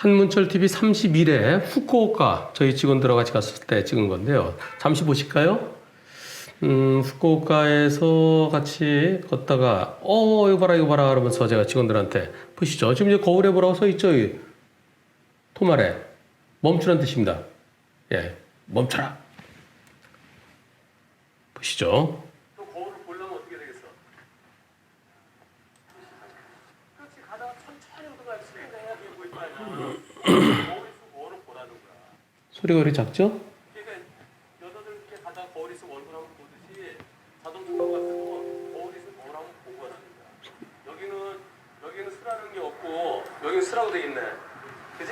한문철 TV 31회 후쿠오카 저희 직원들하고 같이 갔을 때 찍은 건데요. 잠시 보실까요? 후쿠오카에서 같이 걷다가 이거 봐라 그러면서 제가 직원들한테 보시죠. 지금 이제 거울에 뭐라고 써 있죠? 토말에 멈추란 뜻입니다. 예, 멈춰라. 보시죠. 또 거울을 보려면 어떻게 되겠어? 그렇지, 가다가 천천히 오다가 스피드 해야 돼 보일 거 아니야. 거울이 있으면 거울을 보라는 거야. 소리가 왜 이렇게 작죠? 그러니까 여자들 이렇게 가다가 거울이 있으면 얼굴 한번 보듯이 자동차 같은 거 거울이 있으면 거울 한번 보고 하는 거야. 여기는 쓰라는 게 없고 여기는 쓰라고 돼 있네. 그지?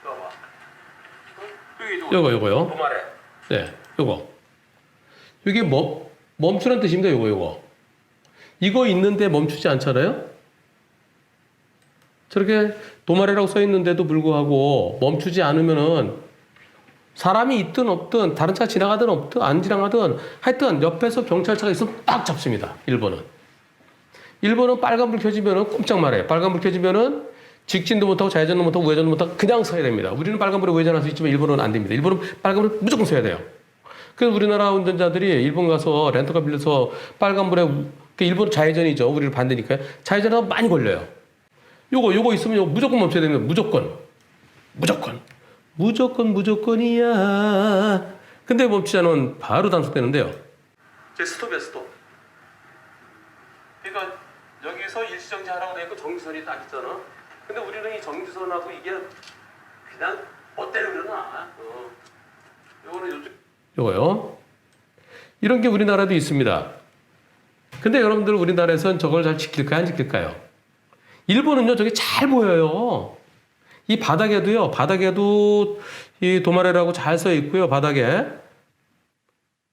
봐봐. 요거요. 도말에. 네, 요거. 이게 멈추란 뜻입니다. 요거. 이거 있는데 멈추지 않잖아요? 저렇게 도말이라고 써 있는데도 불구하고 멈추지 않으면은 사람이 있든 없든 다른 차가 지나가든 없든 안 지나가든 하여튼 옆에서 경찰차가 있으면 딱 잡습니다. 일본은 빨간불 켜지면은 꼼짝 말아요. 빨간불 켜지면은 직진도 못하고 좌회전도 못하고 우회전도 못하고 그냥 서야 됩니다. 우리는 빨간불에 우회전할 수 있지만 일본은 안 됩니다. 일본은 빨간불 무조건 서야 돼요. 그래서 우리나라 운전자들이 일본 가서 렌터카 빌려서 빨간불에 일본 좌회전이죠. 우리는 반대니까요. 좌회전하면 많이 걸려요. 요거 있으면 무조건 멈춰야 됩니다. 무조건이야. 근데 멈추지 않으면 바로 단속되는데요. 제 스톱이야, 스톱. 그러니까 여기서 일시정지 하라고 돼 있고 정지선이 딱 있잖아. 근데 우리는 이 정지선하고 이게 그냥 멋대로 그러나. 요거는 요거요. 이런 게 우리나라도 있습니다. 근데 여러분들 우리나라에선 저걸 잘 지킬까요? 안 지킬까요? 일본은요, 저게 잘 보여요. 이 바닥에도 이 도마레라고 잘 써 있고요, 바닥에.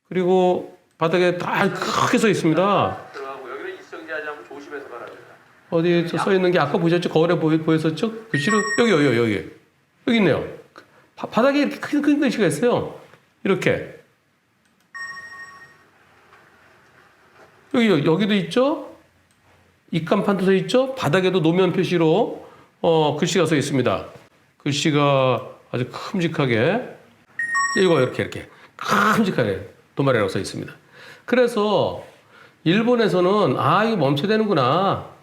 그리고 바닥에 다 크게 써 있습니다. 들어가고 여기는 일시정지하지 않고 조심해서 가라. 어디에 써 있는 게 아까 보셨죠? 거울에 보였었죠? 글씨로 여기 있네요. 바닥에 이렇게 큰 글씨가 있어요. 이렇게. 여기도 있죠? 입간판도 써 있죠? 바닥에도 노면 표시로 글씨가 써 있습니다. 글씨가 아주 큼직하게 이렇게 큼직하게 도마레라고 써 있습니다. 그래서 일본에서는 이거 멈춰야 되는구나.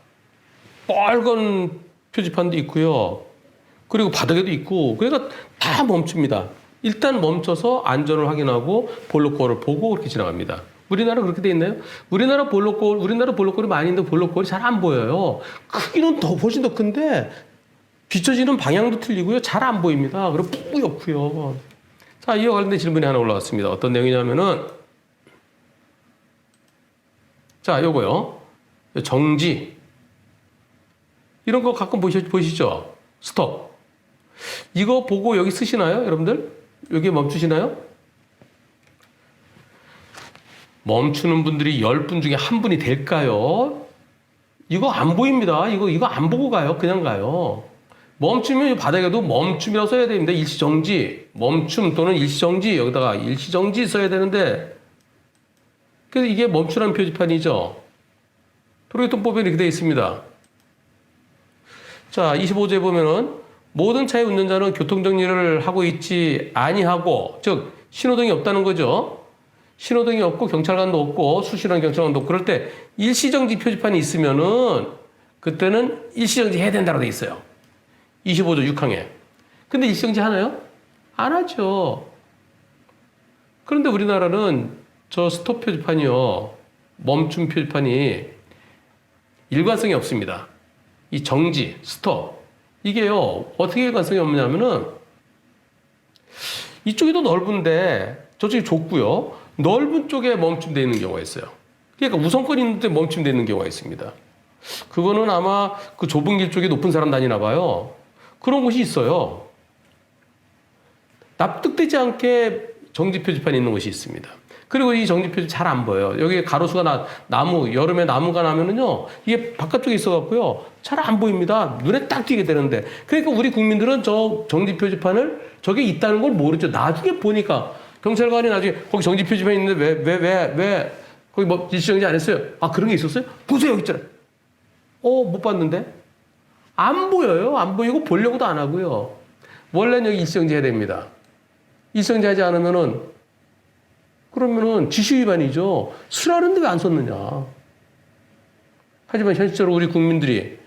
빨간 표지판도 있고요. 그리고 바닥에도 있고 그러니까 다 멈춥니다. 일단 멈춰서 안전을 확인하고 볼록거울을 보고 그렇게 지나갑니다. 우리나라 그렇게 돼 있나요? 우리나라 볼록거울이 많이 있는데 볼록거울이 잘 안 보여요. 크기는 훨씬 더 큰데 비춰지는 방향도 틀리고요. 잘 안 보입니다. 그리고 뿌옇고요. 자, 이와 관련된 질문이 하나 올라왔습니다. 어떤 내용이냐면은 자, 요거요. 정지. 이런 거 가끔 보시죠? 스톱. 이거 보고 여기 쓰시나요? 여러분들? 여기 멈추시나요? 멈추는 분들이 10분 중에 한 분이 될까요? 이거 안 보입니다. 이거 안 보고 가요. 그냥 가요. 멈추면 바닥에도 멈춤이라고 써야 됩니다. 일시정지. 멈춤 또는 일시정지. 여기다가 일시정지 써야 되는데 그래서 이게 멈추라는 표지판이죠. 도로교통법에 이렇게 되어 있습니다. 자, 25조에 보면은 모든 차의 운전자는 교통정리를 하고 있지 아니하고 즉 신호등이 없다는 거죠. 신호등이 없고 경찰관도 없고 수신한 경찰관도 없고 그럴 때 일시정지 표지판이 있으면은 그때는 일시정지 해야 된다고 돼 있어요. 25조 6항에. 근데 일시정지 하나요? 안 하죠. 그런데 우리나라는 저 스톱 표지판이요. 멈춤 표지판이 일관성이 없습니다. 이 정지, 스톱. 이게요, 어떻게 일관성이 없냐면은 이쪽이 더 넓은데 저쪽이 좁고요. 넓은 쪽에 멈춤되어 있는 경우가 있어요. 그러니까 우선권이 있는데 멈춤되어 있는 경우가 있습니다. 그거는 아마 그 좁은 길 쪽에 높은 사람 다니나 봐요. 그런 곳이 있어요. 납득되지 않게 정지 표지판이 있는 곳이 있습니다. 그리고 이 정지 표지 잘 안 보여요. 여기 가로수가 여름에 나무가 나면은요, 이게 바깥쪽에 있어갖고요, 잘 안 보입니다. 눈에 딱 띄게 되는데. 그러니까 우리 국민들은 저 정지 표지판을 저게 있다는 걸 모르죠. 나중에 보니까 경찰관이 나중에 거기 정지 표지판이 있는데 왜 거기 뭐 일시정지 안 했어요? 그런 게 있었어요? 보세요, 여기 있잖아요. 못 봤는데? 안 보여요. 안 보이고 보려고도 안 하고요. 원래는 여기 일시정지 해야 됩니다. 일시정지 하지 않으면은 그러면은 지시 위반이죠. 쓰라는데 왜 안 썼느냐. 하지만 현실적으로 우리 국민들이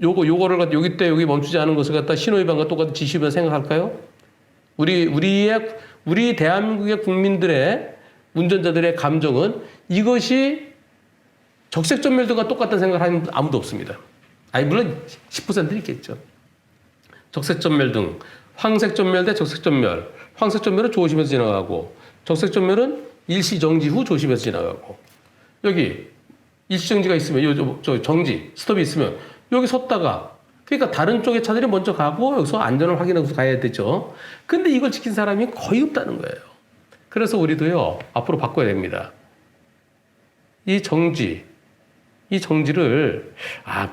요거를 갖다 여기 때 여기 멈추지 않은 것을 갖다 신호위반과 똑같은 지시 위반 생각할까요? 우리 대한민국의 국민들의 운전자들의 감정은 이것이 적색전멸등과 똑같다는 생각을 하는 아무도 없습니다. 아니 물론 10%는 있겠죠. 적색전멸등, 황색전멸 대 적색전멸. 황색전멸은 조심해서 지나가고 적색전멸은 일시정지 후 조심해서 지나가고 여기 일시정지가 있으면 저 정지, 스톱이 있으면 여기 섰다가 그러니까 다른 쪽의 차들이 먼저 가고 여기서 안전을 확인하고 가야 되죠. 근데 이걸 지킨 사람이 거의 없다는 거예요. 그래서 우리도요 앞으로 바꿔야 됩니다. 이 정지를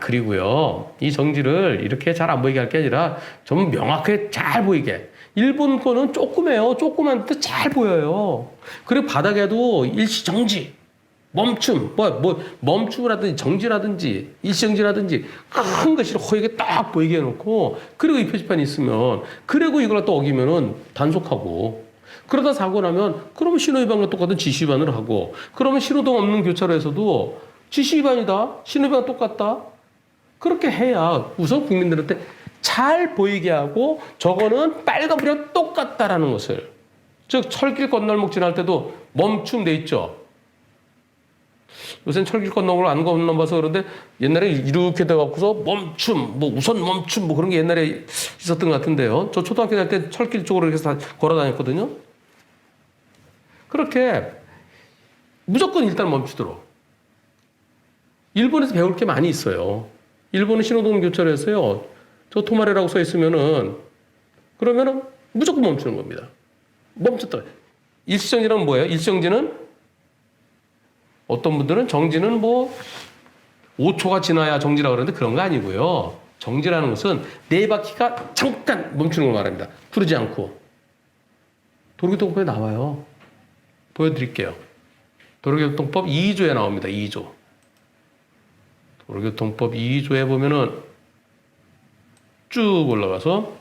그리고요 이 정지를 이렇게 잘 안 보이게 할 게 아니라 좀 명확하게 잘 보이게. 일본 거는 조그매요. 조그만데 잘 보여요. 그리고 바닥에도 일시 정지, 멈춤, 멈춤이라든지 정지라든지 일시정지라든지 큰 글씨를 허하게 딱 보이게 해놓고 그리고 이 표지판이 있으면 그리고 이걸 또 어기면은 단속하고 그러다 사고 나면 그러면 신호위반과 똑같은 지시위반을 하고 그러면 신호등 없는 교차로에서도 지시위반이다. 신호위반과 똑같다. 그렇게 해야 우선 국민들한테 잘 보이게 하고 저거는 빨간불이랑 똑같다라는 것을 즉 철길 건널목 지날 때도 멈춤 돼 있죠. 요새는 철길 건너을 안 건너봐서 그런데 옛날에 이렇게 돼갖고서 멈춤, 우선 멈춤, 그런 게 옛날에 있었던 것 같은데요. 저 초등학교 다닐 때 철길 쪽으로 이렇게 다 걸어 다녔거든요. 그렇게 무조건 일단 멈추도록. 일본에서 배울 게 많이 있어요. 일본은 신호등 교차로에서요. 저 토마레라고 써 있으면은 그러면은 무조건 멈추는 겁니다. 멈췄다. 일시정지는 뭐예요? 일시정지는 어떤 분들은 정지는 5초가 지나야 정지라 그러는데 그런 거 아니고요. 정지라는 것은 네 바퀴가 잠깐 멈추는 걸 말합니다. 부르지 않고. 도로교통법에 나와요. 보여드릴게요. 도로교통법 2조에 나옵니다. 2조. 도로교통법 2조에 보면은 쭉 올라가서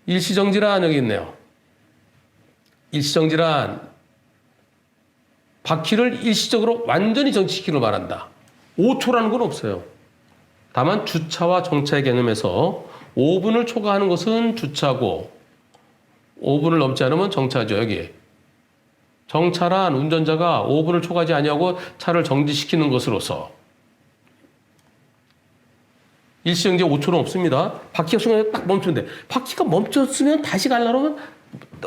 일시정지란 여기 있네요. 일시정지란 바퀴를 일시적으로 완전히 정지시키는 걸 말한다. 5초라는 건 없어요. 다만 주차와 정차의 개념에서 5분을 초과하는 것은 주차고 5분을 넘지 않으면 정차죠. 여기. 정차란 운전자가 5분을 초과하지 아니하고 차를 정지시키는 것으로서 일시정지 5초는 없습니다. 바퀴가 순간에 딱 멈추는데 바퀴가 멈췄으면 다시 가려면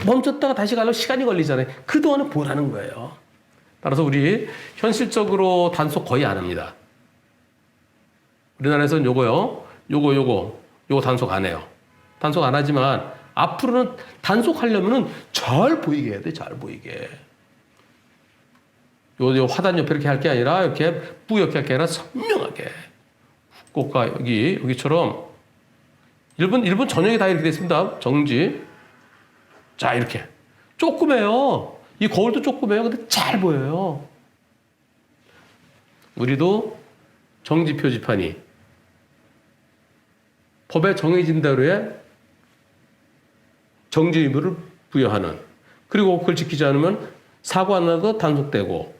멈췄다가 다시 가려면 시간이 걸리잖아요. 그동안은 뭘 하는 거예요. 따라서 우리 현실적으로 단속 거의 안 합니다. 우리나라에서는 요거 단속 안 해요. 단속 안 하지만 앞으로는 단속하려면은 잘 보이게 해야 돼. 잘 보이게. 요 화단 옆에 이렇게 할 게 아니라 이렇게 뿌옇게 할 게 아니라 선명하게. 후쿠오카 여기처럼 일본 전역이 다 이렇게 됐습니다. 정지. 자, 이렇게. 조그매요. 이 거울도 조그매요. 근데 잘 보여요. 우리도 정지 표지판이 법에 정해진 대로의 정지 의무를 부여하는 그리고 그걸 지키지 않으면 사고 안 나도 단속되고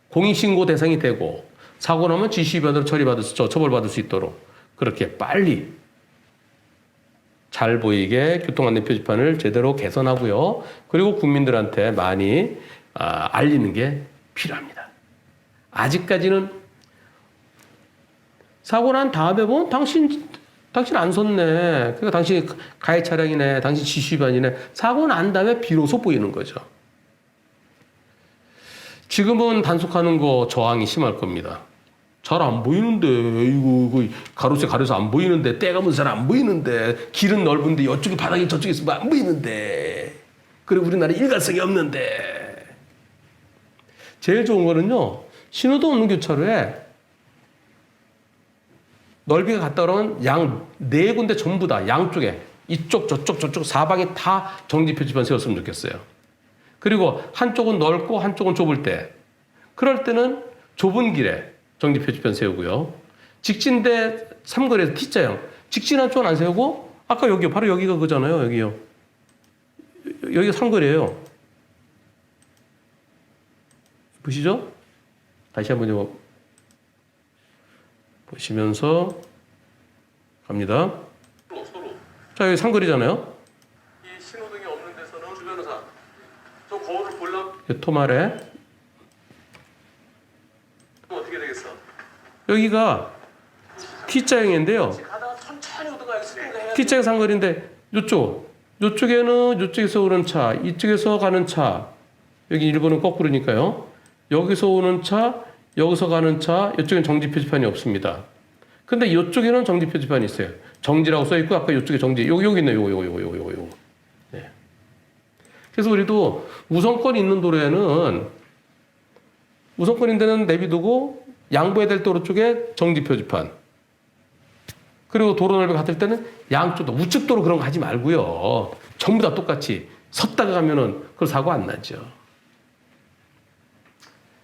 공익신고 대상이 되고 사고 나면 지시위반으로 처벌받을 수 있도록 그렇게 빨리 잘 보이게 교통안내 표지판을 제대로 개선하고요. 그리고 국민들한테 많이 알리는 게 필요합니다. 아직까지는 사고 난 다음에 보면 당신 안 섰네. 그러니까 당신 가해 차량이네. 당신 지시위반이네. 사고 난 다음에 비로소 보이는 거죠. 지금은 단속하는 거 저항이 심할 겁니다. 잘 안 보이는데, 이거 가로세 안 보이는데, 때 감은 잘 안 보이는데, 길은 넓은데, 이쪽에 바닥이 저쪽에 있으면 안 보이는데, 그리고 우리나라 일관성이 없는데. 제일 좋은 거는요, 신호등 없는 교차로에 넓이가 같다 그러면 네 군데 전부 다 양쪽에, 이쪽, 저쪽 사방에 다 정지 표지판 세웠으면 좋겠어요. 그리고 한쪽은 넓고 한쪽은 좁을 때, 그럴 때는 좁은 길에 정지 표지판 세우고요. 직진대 삼거리에서 T자형. 직진한 쪽은 안 세우고 아까 여기 바로 여기가 그잖아요. 여기요. 여기가 삼거리예요. 보시죠? 다시 한번 요 보시면서 갑니다. 서로. 자, 여기 삼거리잖아요. 이 신호등이 없는 데서는 주 변호사 저 거울을 보려면 토말에 어떻게 되겠어? 여기가 T자형인데요. 가다가 천천히 오다가 여기 스톱을 해야 T자형 삼거리인데 요쪽에는 요쪽에서 오는 차, 이쪽에서 가는 차. 여기 일본은 거꾸로니까요. 여기서 오는 차, 여기서 가는 차, 이쪽엔 정지 표지판이 없습니다. 근데 이쪽에는 정지 표지판이 있어요. 정지라고 써 있고 아까 이쪽에 정지. 여기 있네. 요거. 네. 그래서 우리도 우선권 있는 도로에는 우선권 있는 데는 내비두고 양보해야 될 도로 쪽에 정지 표지판. 그리고 도로 넓이 같을 때는 양쪽도 우측 도로 그런 거 하지 말고요. 전부 다 똑같이 섰다가 가면은 그걸 사고 안 나죠.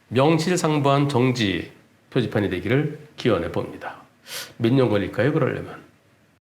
명실상부한 정지 표지판이 되기를 기원해 봅니다. 몇 년 걸릴까요? 그러려면.